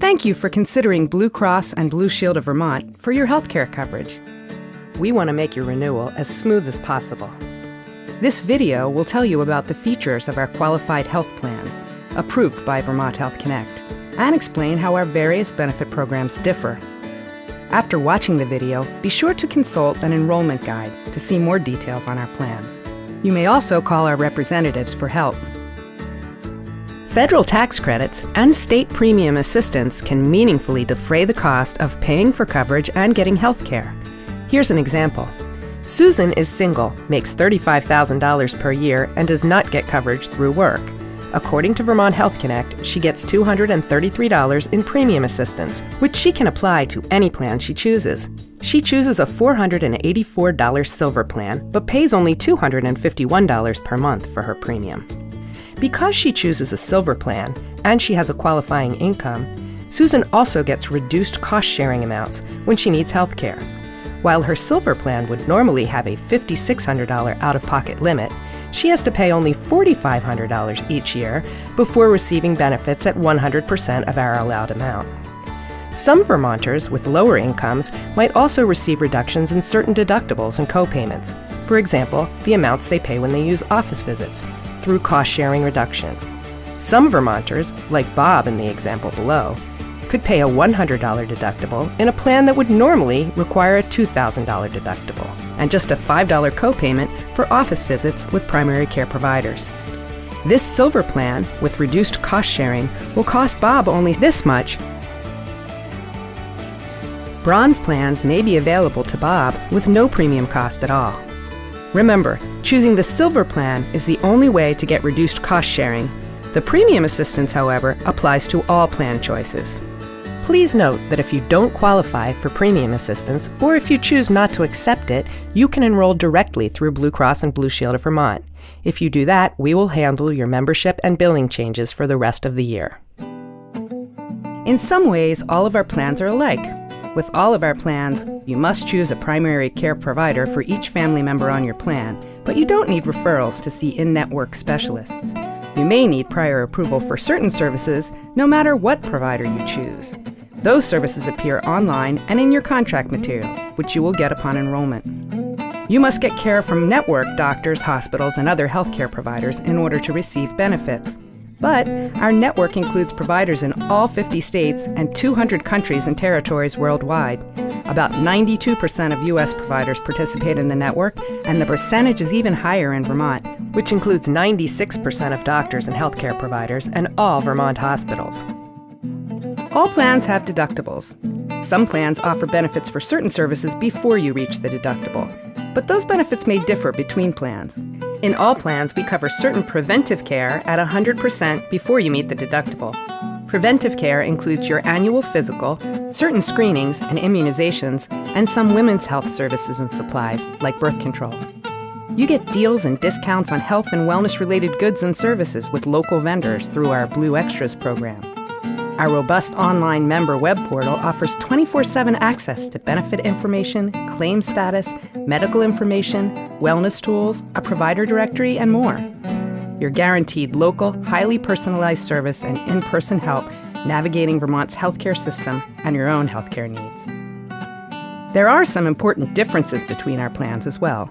Thank you for considering Blue Cross and Blue Shield of Vermont for your healthcare coverage. We want to make your renewal as smooth as possible. This video will tell you about the features of our qualified health plans, approved by Vermont Health Connect, and explain how our various benefit programs differ. After watching the video, be sure to consult an enrollment guide to see more details on our plans. You may also call our representatives for help. Federal tax credits and state premium assistance can meaningfully defray the cost of paying for coverage and getting health care. Here's an example. Susan is single, makes $35,000 per year, and does not get coverage through work. According to Vermont Health Connect, she gets $233 in premium assistance, which she can apply to any plan she chooses. She chooses a $484 silver plan, but pays only $251 per month for her premium. Because she chooses a silver plan, and she has a qualifying income, Susan also gets reduced cost-sharing amounts when she needs health care. While her silver plan would normally have a $5,600 out-of-pocket limit, she has to pay only $4,500 each year before receiving benefits at 100% of our allowed amount. Some Vermonters with lower incomes might also receive reductions in certain deductibles and co-payments. For example, the amounts they pay when they use office visits, through cost-sharing reduction. Some Vermonters, like Bob in the example below, could pay a $100 deductible in a plan that would normally require a $2,000 deductible, and just a $5 copayment for office visits with primary care providers. This silver plan, with reduced cost sharing, will cost Bob only this much. Bronze plans may be available to Bob with no premium cost at all. Remember, choosing the silver plan is the only way to get reduced cost sharing. The premium assistance, however, applies to all plan choices. Please note that if you don't qualify for premium assistance, or if you choose not to accept it, you can enroll directly through Blue Cross and Blue Shield of Vermont. If you do that, we will handle your membership and billing changes for the rest of the year. In some ways, all of our plans are alike. With all of our plans, you must choose a primary care provider for each family member on your plan, but you don't need referrals to see in-network specialists. You may need prior approval for certain services, no matter what provider you choose. Those services appear online and in your contract materials, which you will get upon enrollment. You must get care from network doctors, hospitals, and other healthcare providers in order to receive benefits. But our network includes providers in all 50 states and 200 countries and territories worldwide. About 92% of U.S. providers participate in the network, and the percentage is even higher in Vermont, which includes 96% of doctors and healthcare providers and all Vermont hospitals. All plans have deductibles. Some plans offer benefits for certain services before you reach the deductible, but those benefits may differ between plans. In all plans, we cover certain preventive care at 100% before you meet the deductible. Preventive care includes your annual physical, certain screenings and immunizations, and some women's health services and supplies, like birth control. You get deals and discounts on health and wellness-related goods and services with local vendors through our Blue Extras program. Our robust online member web portal offers 24/7 access to benefit information, claim status, medical information, wellness tools, a provider directory, and more. You're guaranteed local, highly personalized service and in-person help navigating Vermont's healthcare system and your own healthcare needs. There are some important differences between our plans as well.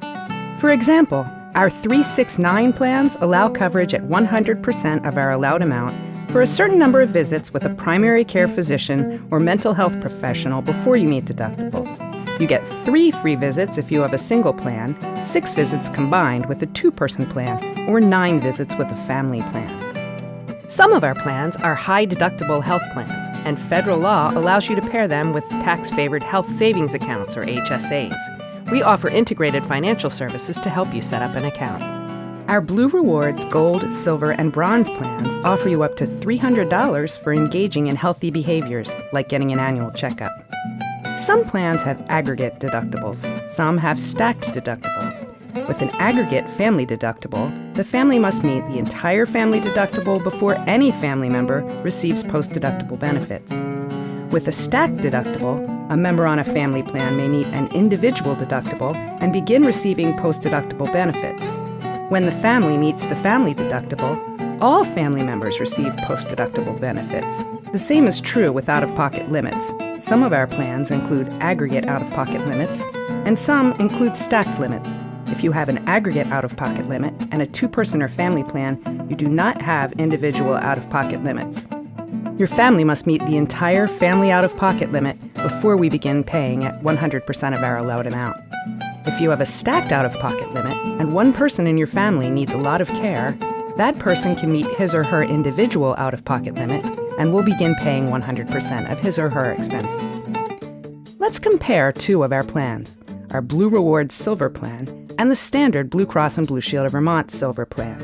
For example, our 369 plans allow coverage at 100% of our allowed amount for a certain number of visits with a primary care physician or mental health professional before you meet deductibles. You get 3 free visits if you have a single plan, 6 visits combined with a 2-person plan, or 9 visits with a family plan. Some of our plans are high-deductible health plans, and federal law allows you to pair them with tax-favored health savings accounts, or HSAs. We offer integrated financial services to help you set up an account. Our Blue Rewards, Gold, Silver, and Bronze plans offer you up to $300 for engaging in healthy behaviors, like getting an annual checkup. Some plans have aggregate deductibles. Some have stacked deductibles. With an aggregate family deductible, the family must meet the entire family deductible before any family member receives post-deductible benefits. With a stacked deductible, a member on a family plan may meet an individual deductible and begin receiving post-deductible benefits. When the family meets the family deductible, all family members receive post-deductible benefits. The same is true with out-of-pocket limits. Some of our plans include aggregate out-of-pocket limits, and some include stacked limits. If you have an aggregate out-of-pocket limit and a two-person or family plan, you do not have individual out-of-pocket limits. Your family must meet the entire family out-of-pocket limit before we begin paying at 100% of our allowed amount. If you have a stacked out-of-pocket limit and one person in your family needs a lot of care, that person can meet his or her individual out-of-pocket limit and will begin paying 100% of his or her expenses. Let's compare two of our plans, our Blue Rewards Silver Plan and the standard Blue Cross and Blue Shield of Vermont Silver Plan.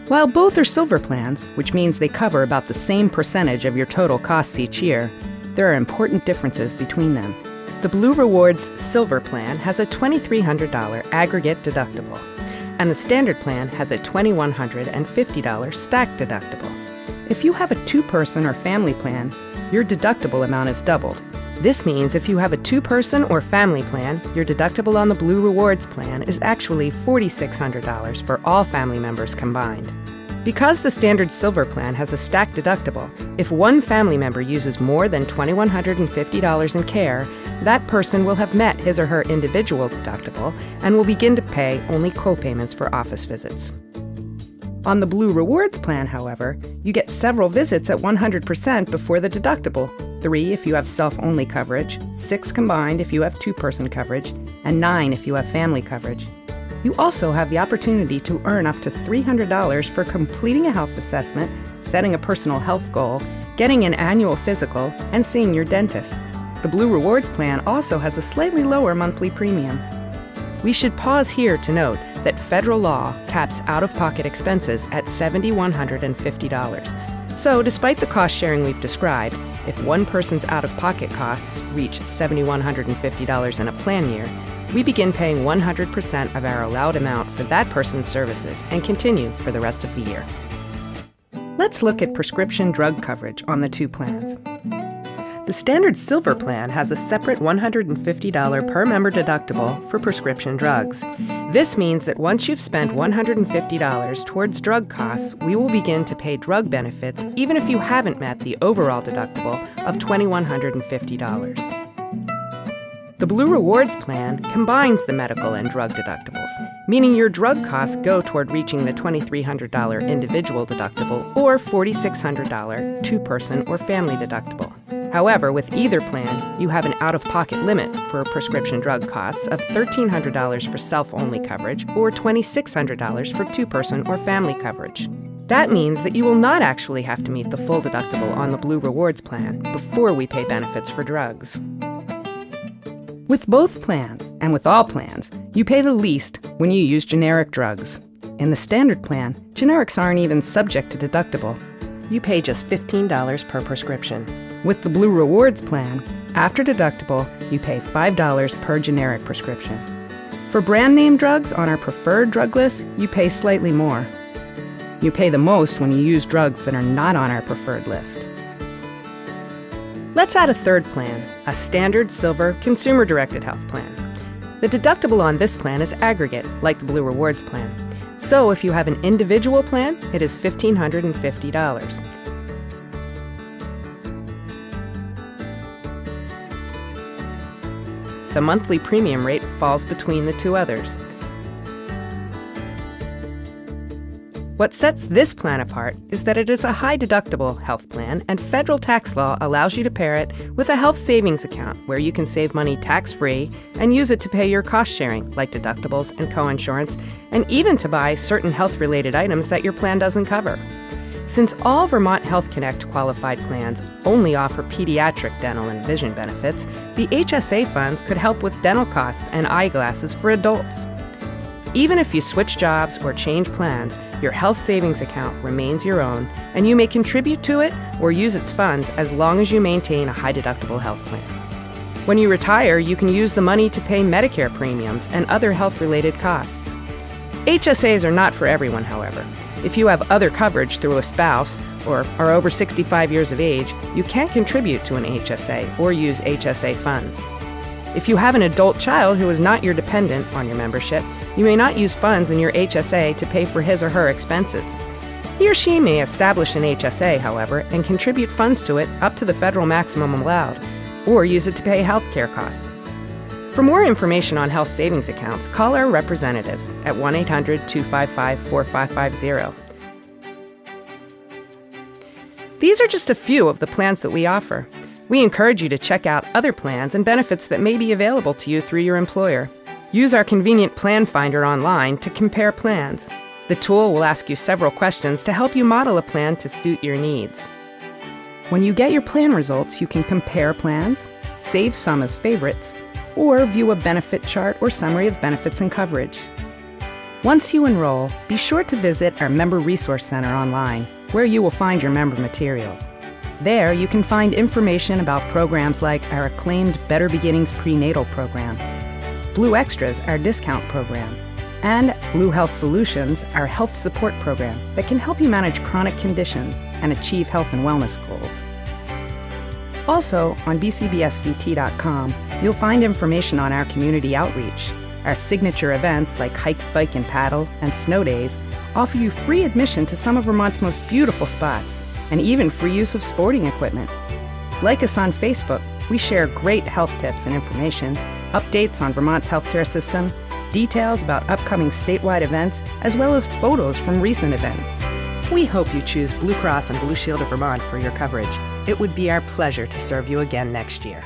While both are silver plans, which means they cover about the same percentage of your total costs each year, there are important differences between them. The Blue Rewards Silver Plan has a $2,300 aggregate deductible, and the Standard Plan has a $2,150 stacked deductible. If you have a two-person or family plan, your deductible amount is doubled. This means if you have a two-person or family plan, your deductible on the Blue Rewards Plan is actually $4,600 for all family members combined. Because the Standard Silver Plan has a stacked deductible, if one family member uses more than $2,150 in care, that person will have met his or her individual deductible and will begin to pay only co-payments for office visits. On the Blue Rewards Plan, however, you get several visits at 100% before the deductible, 3 if you have self-only coverage, 6 combined if you have two-person coverage, and 9 if you have family coverage. You also have the opportunity to earn up to $300 for completing a health assessment, setting a personal health goal, getting an annual physical, and seeing your dentist. The Blue Rewards Plan also has a slightly lower monthly premium. We should pause here to note that federal law caps out-of-pocket expenses at $7,150. So, despite the cost sharing we've described, if one person's out-of-pocket costs reach $7,150 in a plan year, we begin paying 100% of our allowed amount for that person's services and continue for the rest of the year. Let's look at prescription drug coverage on the two plans. The Standard Silver Plan has a separate $150 per member deductible for prescription drugs. This means that once you've spent $150 towards drug costs, we will begin to pay drug benefits even if you haven't met the overall deductible of $2,150. The Blue Rewards Plan combines the medical and drug deductibles, meaning your drug costs go toward reaching the $2,300 individual deductible or $4,600 two-person or family deductible. However, with either plan, you have an out-of-pocket limit for prescription drug costs of $1,300 for self-only coverage or $2,600 for two-person or family coverage. That means that you will not actually have to meet the full deductible on the Blue Rewards Plan before we pay benefits for drugs. With both plans, and with all plans, you pay the least when you use generic drugs. In the Standard Plan, generics aren't even subject to deductible. You pay just $15 per prescription. With the Blue Rewards Plan, after deductible, you pay $5 per generic prescription. For brand name drugs on our preferred drug list, you pay slightly more. You pay the most when you use drugs that are not on our preferred list. Let's add a third plan, a Standard Silver Consumer-Directed Health Plan. The deductible on this plan is aggregate, like the Blue Rewards Plan. So if you have an individual plan, it is $1,550. The monthly premium rate falls between the two others. What sets this plan apart is that it is a high-deductible health plan, and federal tax law allows you to pair it with a health savings account where you can save money tax-free and use it to pay your cost-sharing, like deductibles and coinsurance, and even to buy certain health-related items that your plan doesn't cover. Since all Vermont Health Connect qualified plans only offer pediatric dental and vision benefits, the HSA funds could help with dental costs and eyeglasses for adults. Even if you switch jobs or change plans, your health savings account remains your own, and you may contribute to it or use its funds as long as you maintain a high-deductible health plan. When you retire, you can use the money to pay Medicare premiums and other health-related costs. HSAs are not for everyone, however. If you have other coverage through a spouse or are over 65 years of age, you can't contribute to an HSA or use HSA funds. If you have an adult child who is not your dependent on your membership, you may not use funds in your HSA to pay for his or her expenses. He or she may establish an HSA, however, and contribute funds to it up to the federal maximum allowed, or use it to pay healthcare costs. For more information on health savings accounts, call our representatives at 1-800-255-4550. These are just a few of the plans that we offer. We encourage you to check out other plans and benefits that may be available to you through your employer. Use our convenient plan finder online to compare plans. The tool will ask you several questions to help you model a plan to suit your needs. When you get your plan results, you can compare plans, save some as favorites, or view a benefit chart or summary of benefits and coverage. Once you enroll, be sure to visit our Member Resource Center online, where you will find your member materials. There, you can find information about programs like our acclaimed Better Beginnings prenatal program, Blue Extras, our discount program, and Blue Health Solutions, our health support program that can help you manage chronic conditions and achieve health and wellness goals. Also, on BCBSVT.com, you'll find information on our community outreach. Our signature events like Hike, Bike, and Paddle and Snow Days offer you free admission to some of Vermont's most beautiful spots, and even free use of sporting equipment. Like us on Facebook, we share great health tips and information, updates on Vermont's healthcare system, details about upcoming statewide events, as well as photos from recent events. We hope you choose Blue Cross and Blue Shield of Vermont for your coverage. It would be our pleasure to serve you again next year.